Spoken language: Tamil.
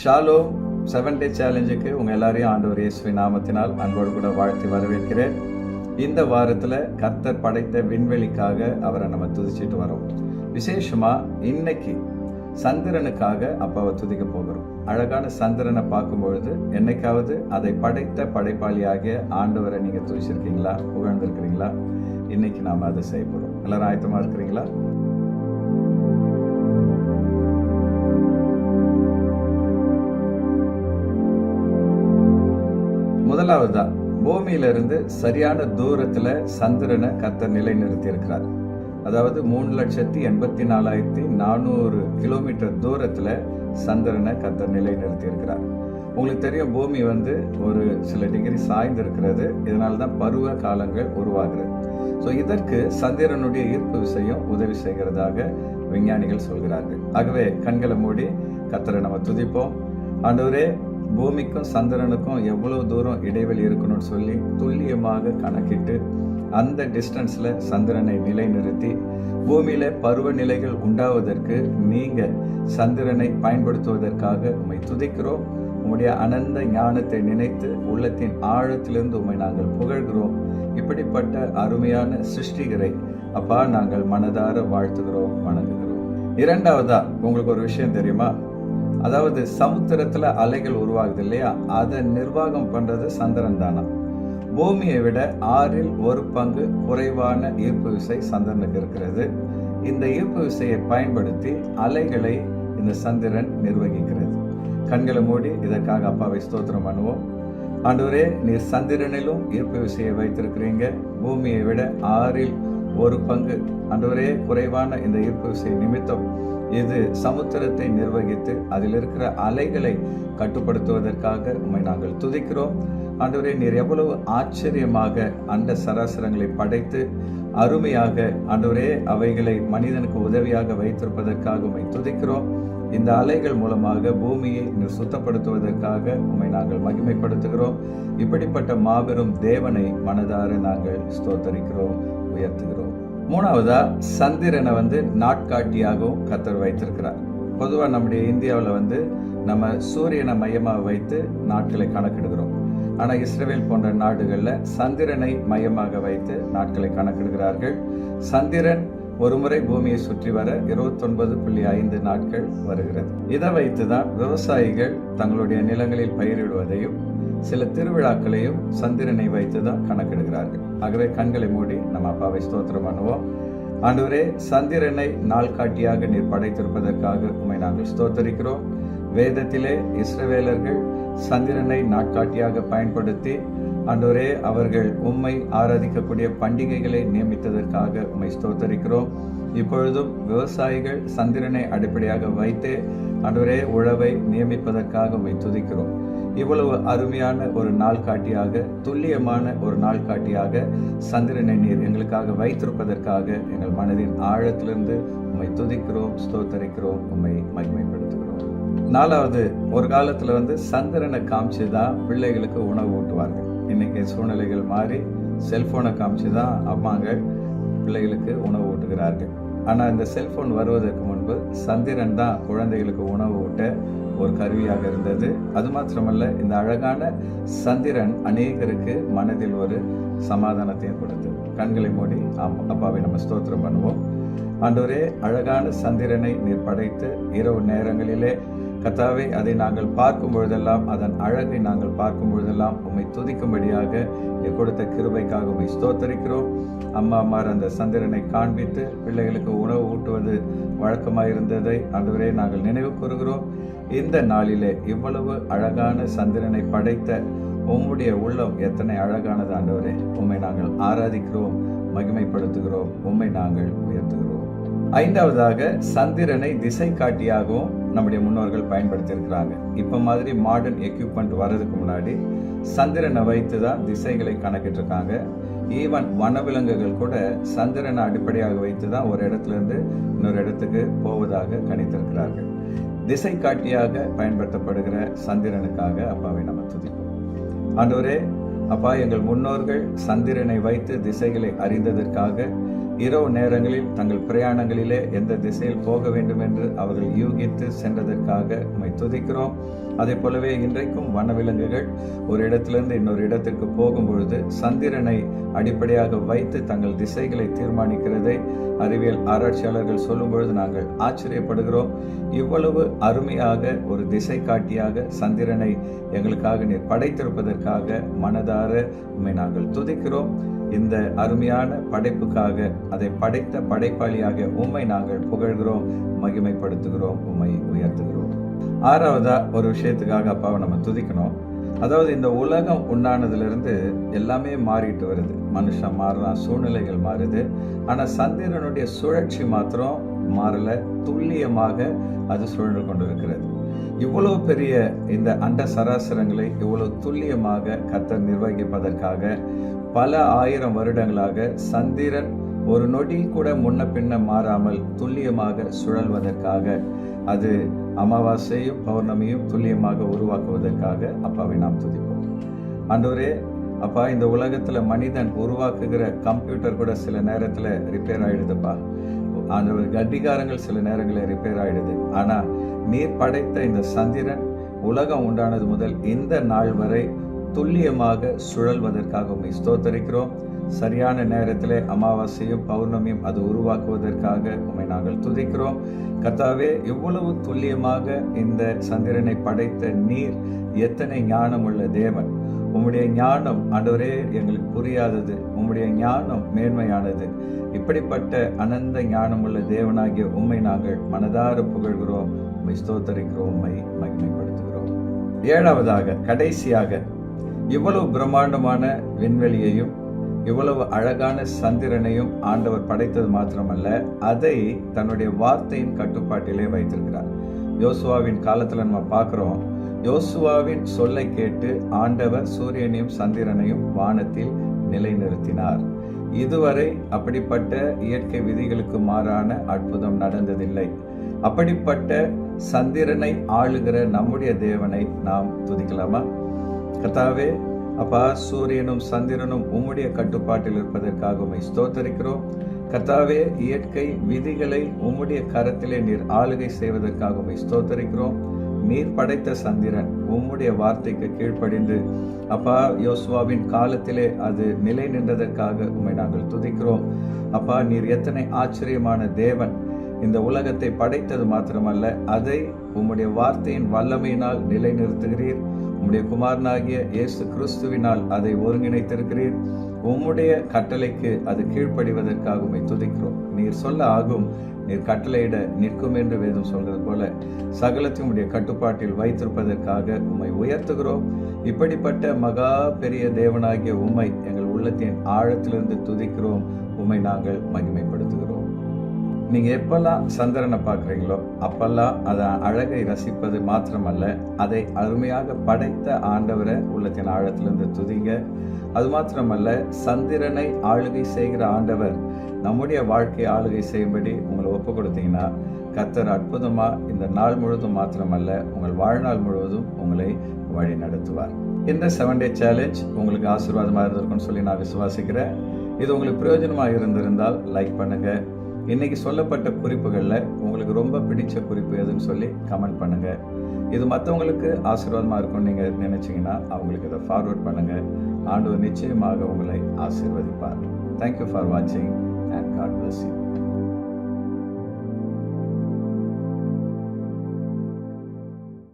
ஷாலோம் 7 டே சேலஞ்சுக்கு உங்கள் எல்லாரையும் ஆண்டவர் இயேசுவின் நாமத்தினால் அன்போடு கூட வாழ்த்தி வரவேற்கிறேன். இந்த வாரத்தில் கர்த்தர் படைத்த விண்வெளிக்காக அவரை நம்ம துதிச்சிட்டு வரோம். விசேஷமாக இன்னைக்கு சந்திரனுக்காக அப்பாவை துதிக்க போகிறோம். அழகான சந்திரனை பார்க்கும்பொழுது என்னைக்காவது அதை படைத்த படைப்பாளியாகிய ஆண்டவரை நீங்கள் துதிச்சிருக்கீங்களா, புகழ்ந்திருக்கிறீங்களா? இன்னைக்கு நாம் அதை செய்ய போகிறோம். எல்லாரும் ஆயத்தமாக இருக்கிறீங்களா? முதலாவதா, பூமியிலிருந்து சரியான தூரத்துல சந்திரனை கர்த்தர் நிலை நிறுத்தி இருக்கிறார். அதாவது 3,84,400 கிலோமீட்டர் தூரத்துல சந்திரனை கர்த்தர் நிலை நிறுத்தி இருக்கிறார். உங்களுக்கு தெரியும், பூமி ஒரு சில டிகிரி சாய்ந்து இருக்கிறது. இதனால்தான் பருவ காலங்கள் உருவாகிறது. ஸோ இதற்கு சந்திரனுடைய ஈர்ப்பு விசையும் உதவி செய்கிறதாக விஞ்ஞானிகள் சொல்கிறார்கள். ஆகவே கண்களை மூடி கர்த்தரை நம்ம துதிப்போம். ஆண்டவரே, பூமிக்கும் சந்திரனுக்கும் எவ்வளவு தூரம் இடைவெளி இருக்கணும்னு சொல்லி துல்லியமாக கணக்கிட்டு அந்த டிஸ்டன்ஸ்ல சந்திரனை நிலை நிறுத்தி பூமியில பருவநிலைகள் உண்டாவதற்கு நீங்க சந்திரனை பயன்படுத்துவதற்காக உம்மை துதிக்கிறோம். உம்முடைய அனந்த ஞானத்தை நினைத்து உள்ளத்தின் ஆழத்திலிருந்து உம்மை நாங்கள் புகழ்கிறோம். இப்படிப்பட்ட அருமையான சிருஷ்டிகரை அப்பா நாங்கள் மனதார வாழ்த்துகிறோம், வணங்குகிறோம். இரண்டாவதா, உங்களுக்கு ஒரு விஷயம் தெரியுமா? அதாவது சமுத்திரத்துல அலைகள் உருவாகுது இல்லையா, அதை நிர்வாகம் பண்றது சந்திரன் தானா. பூமியை விட 1/6 குறைவான ஈர்ப்பு விசை சந்திரனுக்கு இருக்கிறது. இந்த ஈர்ப்பு விசையை பயன்படுத்தி அலைகளை இந்த சந்திரன் நிர்வகிக்கிறது. கண்களை மூடி இதற்காக அப்பாவை ஸ்தோத்திரம் பண்ணுவோம். ஆண்டவரே, நீர் சந்திரனிலும் ஈர்ப்பு விசையை வைத்திருக்கிறீங்க. பூமியை விட 1/6 ஆண்டவரே குறைவான இந்த ஈர்ப்பு விசை நிமித்தம் இது சமுத்திரத்தை நிர்வகித்து அதில் இருக்கிற அலைகளை கட்டுப்படுத்துவதற்காக உம்மை நாங்கள் துதிக்கிறோம். ஆண்டவரே, நீர் எவ்வளவு ஆச்சரியமாக அண்ட சராசரங்களை படைத்து அருமையாக ஆண்டவரே அவைகளை மனிதனுக்கு உதவியாக வைத்திருப்பதற்காக உம்மை துதிக்கிறோம். இந்த அலைகள் மூலமாக பூமியை நீர் சுத்தப்படுத்துவதற்காக உம்மை நாங்கள் மகிமைப்படுத்துகிறோம். இப்படிப்பட்ட மாபெரும் தேவனை மனதார நாங்கள் ஸ்தோத்தரிக்கிறோம், உயர்த்துகிறோம். மூணாவதா, சந்திரனை நாட்காட்டியாகவும் கர்த்தர் வைத்திருக்கிறார். பொதுவாக நம்முடைய இந்தியாவில் நம்ம சூரியனை மையமாக வைத்து நாட்களை கணக்கிடுகிறோம். ஆனால் இஸ்ரேல் போன்ற நாடுகளில் சந்திரனை மையமாக வைத்து நாட்களை கணக்கிடுகிறார்கள். சந்திரன் ஒரு முறை பூமியை சுற்றி வர 29.5 நாட்கள் வருகிறது. இதை வைத்துதான் விவசாயிகள் தங்களுடைய நிலங்களில் பயிரிடுவதையும் சில திருவிழாக்களையும் சந்திரனை வைத்துதான் கணக்கெடுக்கிறார்கள். ஆகவே கண்களை மூடி நம்ம அப்பாவை ஸ்தோத்திரம் பண்ணுவோம். ஆண்டவரே, சந்திரனை நாள்காட்டியாக நீர் படைத்திருப்பதற்காக உம்மை நாங்கள் ஸ்தோத்தரிக்கிறோம். வேதத்திலே இஸ்ரவேலர்கள் சந்திரனை நாட்காட்டியாக பயன்படுத்தி ஆண்டவரே அவர்கள் உம்மை ஆராதிக்கக்கூடிய பண்டிகைகளை நியமித்ததற்காக உம்மை ஸ்தோத்தரிக்கிறோம். இப்பொழுதும் விவசாயிகள் சந்திரனை அடிப்படையாக வைத்து ஆண்டவரே உழவை நியமிப்பதற்காக உம்மை துதிக்கிறோம். இவ்வளவு அருமையான ஒரு நாள்காட்டியாக, துல்லியமான ஒரு நாள்காட்டியாக சந்திரனை நீர் எங்களுக்காக வைத்திருப்பதற்காக எங்கள் மனதின் ஆழத்திலிருந்து உம்மை துதிக்கிறோம், ஸ்தோத்தரிக்கிறோம், உம்மை மகிமைப்படுத்துகிறோம். நாலாவது, ஒரு காலத்துல சந்திரனை காமிச்சுதான் பிள்ளைகளுக்கு உணவு ஊட்டுவார்கள். இன்னைக்கு சூழ்நிலைகள் மாறி செல்போனை காமிச்சுதான் அம்மாங்கள் பிள்ளைகளுக்கு உணவு ஊட்டுகிறார்கள். ஆனால் இந்த செல்போன் வருவதற்கு முன்பு சந்திரன் தான் குழந்தைகளுக்கு உணவு ஊட்ட ஒரு கருவியாக இருந்தது. அது மாத்திரமல்ல, இந்த அழகான சந்திரன் அநேகருக்கு மனதில் ஒரு சமாதானத்தையும் கொடுத்தது. கண்களை மூடி அப்பாவை நம்ம ஸ்தோத்திரம் பண்ணுவோம். ஆண்டவரே, அழகான சந்திரனை நீர் படைத்து இரவு நேரங்களிலே கர்த்தாவே அதை நாங்கள் பார்க்கும் பொழுதெல்லாம், அதன் அழகை நாங்கள் பார்க்கும் பொழுதெல்லாம் உம்மை துதிக்கும்படியாக நீர் கொடுத்த கிருபைக்காக உம்மை ஸ்தோத்தரிக்கிறோம். அம்மாமார் அந்த சந்திரனை காண்பித்து பிள்ளைகளுக்கு உணவு ஊட்டுவது வழக்கமாயிருந்ததை ஆண்டவரே நாங்கள் நினைவு கூறுகிறோம். இந்த நாளிலே இவ்வளவு அழகான சந்திரனை படைத்த உம்முடைய உள்ளம் எத்தனை அழகானது ஆண்டவரே. உம்மை நாங்கள் ஆராதிக்கிறோம், மகிமைப்படுத்துகிறோம், உம்மை நாங்கள் உயர்த்துகிறோம். ஐந்தாவதாக, சந்திரனை திசை காட்டியாகவும் நம்முடைய முன்னோர்கள் பயன்படுத்தி இருக்கிறாங்க. இப்ப மாதிரி மாடர்ன் எக்யூப்மெண்ட் வர்றதுக்கு முன்னாடி சந்திரனை வைத்து தான் திசைகளை கணக்கிட்டு இருக்காங்க. ஈவன் வனவிலங்குகள் கூட சந்திரனை அடிப்படையாக வைத்து தான் ஒரு இடத்துல இருந்து இன்னொரு இடத்துக்கு போவதாக கணித்திருக்கிறார்கள். திசை காட்டியாக பயன்படுத்தப்படுகிற சந்திரனுக்காக அப்பாவை நம்ம துதிப்போம். ஆண்டவரே, அப்பா, எங்கள் முன்னோர்கள் சந்திரனை வைத்து திசைகளை அறிந்ததற்காக இரவு நேரங்களில் தங்கள் பிரயாணங்களிலே எந்த திசையில் போக வேண்டும் என்று அவர்கள் யூகித்து சென்றதற்காக உம்மை துதிக்கிறோம். அதே போலவே இன்றைக்கும் வனவிலங்குகள் ஒரு இடத்திலிருந்து இன்னொரு இடத்திற்கு போகும் பொழுது சந்திரனை அடிப்படையாக வைத்து தங்கள் திசைகளை தீர்மானிக்கிறதை அறிவியல் ஆராய்ச்சியாளர்கள் சொல்லும் பொழுது நாங்கள் ஆச்சரியப்படுகிறோம். இவ்வளவு அருமையாக ஒரு திசை காட்டியாக சந்திரனை எங்களுக்காக நீர் படைத்திருப்பதற்காக மனதார உம்மை நாங்கள் துதிக்கிறோம். இந்த அருமையான படைப்புக்காக அதை படைத்த படைப்பாளியாக உம்மை நாங்கள் புகழ்கிறோம், மகிமைப்படுத்துகிறோம், உம்மை உயர்த்துகிறோம். ஆறாவதா ஒரு விஷயத்துக்காக அப்பாவை நம்ம துதிக்கணும். அதாவது இந்த உலகம் உண்டானதிலிருந்து எல்லாமே மாறிட்டு வருது. மனுஷன் மாறுறான், சூழ்நிலைகள் மாறுது. ஆனா சந்திரனுடைய சுழற்சி மாத்திரம் மாறல, துல்லியமாக அது சுழன்று கொண்டிருக்கிறது. இவ்வளவு பெரிய இந்த அண்ட சராசரங்களை இவ்வளவு துல்லியமாக கர்த்தர் நிர்வகிப்பதற்காக பல ஆயிரம் வருடங்களாக சந்திரன் ஒரு நொடி கூட முன்ன பின்ன மாறாமல் துல்லியமாக சுழல்வதற்காக, அது அமாவாசையும் பௌர்ணமியும் துல்லியமாக உருவாக்குவதற்காக அப்பாவை நாம் துதிப்போம். ஆண்டவரே, அப்பா, இந்த உலகத்துல மனிதன் உருவாக்குகிற கம்ப்யூட்டர் கூட சில நேரத்துல ரிப்பேர் ஆயிடுதுப்பா. ஆண்டவர் கடிகாரங்கள் சில நேரங்களில் ரிப்பேர் ஆயிடுது. ஆனா நீர் படைத்த இந்த சந்திரன் உலகம் உண்டானது முதல் இந்த நாள் வரை துல்லியமாக சுழல்வதற்காக உம்மை ஸ்தோத்தரிக்கிறோம். சரியான நேரத்திலே அமாவாசையும் பௌர்ணமியும் அது உருவாக்குவதற்காக உம்மை நாங்கள் துதிக்கிறோம். கர்த்தாவே, இவ்வளவு துல்லியமாக இந்த சந்திரனை படைத்த நீர் எத்தனை ஞானமுள்ள தேவன். உம்முடைய ஞானம் ஆண்டவரே எங்களுக்கு புரியாதது, உம்முடைய ஞானம் மேன்மையானது. இப்படிப்பட்ட அனந்த ஞானமுள்ள தேவனாகிய உம்மை நாங்கள் மனதார புகழ்கிறோம், உம்மை ஸ்தோத்தரிக்கிறோம், உம்மை மகிமைப்படுத்துகிறோம். ஏழாவதாக, கடைசியாக, இவ்வளவு பிரம்மாண்டமான விண்வெளியையும் இவ்வளவு அழகான சந்திரனையும் ஆண்டவர் படைத்தது மாத்திரமல்ல, அதை தன்னுடைய வார்த்தையின் கட்டுப்பாட்டிலே வைத்திருக்கிறார். யோசுவாவின் காலத்துல நம்ம பார்க்கிறோம், யோசுவாவின் சொல்லை கேட்டு ஆண்டவர் சூரியனையும் சந்திரனையும் வானத்தில் நிலைநிறுத்தினார். இதுவரை அப்படிப்பட்ட இயற்கை விதிகளுக்கு மாறான அற்புதம் நடந்ததில்லை. அப்படிப்பட்ட சந்திரனை ஆளுகிற நம்முடைய தேவனை நாம் துதிக்கலாமா? கர்த்தாவே, அப்பா, சூரியனும் சந்திரனும் உம்முடைய கட்டுப்பாட்டில் இருப்பதற்காக உம்மை ஸ்தோத்தரிக்கிறோம். கர்த்தாவே, இயற்கை விதிகளை உம்முடைய கரத்திலே நீர் ஆளுகை செய்வதற்காக உம்மை ஸ்தோத்தரிக்கிறோம். நீர் படைத்த சந்திரன் உம்முடைய வார்த்தைக்கு கீழ்ப்படிந்து அப்பா யோசுவாவின் காலத்திலே அது நிலை நின்றதற்காக உம்மை நாங்கள் துதிக்கிறோம். அப்பா, நீர் எத்தனை ஆச்சரியமான தேவன். இந்த உலகத்தை படைத்தது மாத்திரமல்ல, அதை உம்முடைய வார்த்தையின் வல்லமையினால் நிலைநிறுத்துகிறீர். உம்முடைய குமாரனாகிய இயேசு கிறிஸ்துவினால் அதை ஒருங்கிணைத்திருக்கிறீர். உம்முடைய கட்டளைக்கு அது கீழ்ப்படிவதற்காக உம்மை துதிக்கிறோம். நீர் சொல்ல ஆகும், நீர் கட்டளையிட நிற்கும் என்று வேதம் சொல்றது போல சகலத்தையும் உம்முடைய கட்டுப்பாட்டில் வைத்திருப்பதற்காக உம்மை உயர்த்துகிறோம். இப்படிப்பட்ட மகா பெரிய தேவனாகிய உம்மை எங்கள் உள்ளத்தின் ஆழத்திலிருந்து துதிக்கிறோம், உம்மை நாங்கள் மகிமைப்படுத்துகிறோம். நீங்க எப்பெல்லாம் சந்திரனை பார்க்குறீங்களோ அப்பெல்லாம் அதை அழகை ரசிப்பது மாத்திரமல்ல, அதை அருமையாக படைத்த ஆண்டவரை உள்ளத்தின் ஆழத்திலிருந்து துதிங்க. அது மாத்திரமல்ல, சந்திரனை ஆளுகை செய்கிற ஆண்டவர் நம்முடைய வாழ்க்கையை ஆளுகை செய்யும்படி உங்களை ஒப்பு கொடுத்தீங்கன்னா கர்த்தர் அற்புதமா இந்த நாள் முழுவதும் மாத்திரமல்ல, உங்கள் வாழ்நாள் முழுவதும் உங்களை வழி நடத்துவார். இந்த 7 Day சேலஞ்ச் உங்களுக்கு ஆசீர்வாதமாக இருந்திருக்கும்னு சொல்லி நான் விசுவாசிக்கிறேன். இது உங்களுக்கு பிரயோஜனமாக இருந்திருந்தால் லைக் பண்ணுங்க. இன்னைக்கு சொல்லப்பட்ட குறிப்புகளில் உங்களுக்கு ரொம்ப பிடிச்ச குறிப்பு எதுன்னு சொல்லி கமெண்ட் பண்ணுங்க. இது மற்றவங்களுக்கு ஆசீர்வாதமாக இருக்கும்னு நீங்கள் நினைச்சீங்கன்னா அவங்களுக்கு இதை ஃபார்வர்ட் பண்ணுங்க. ஆண்டவர் நிச்சயமாக உங்களை ஆசீர்வதிப்பார். தேங்க்யூ ஃபார் வாட்சிங் and God bless you.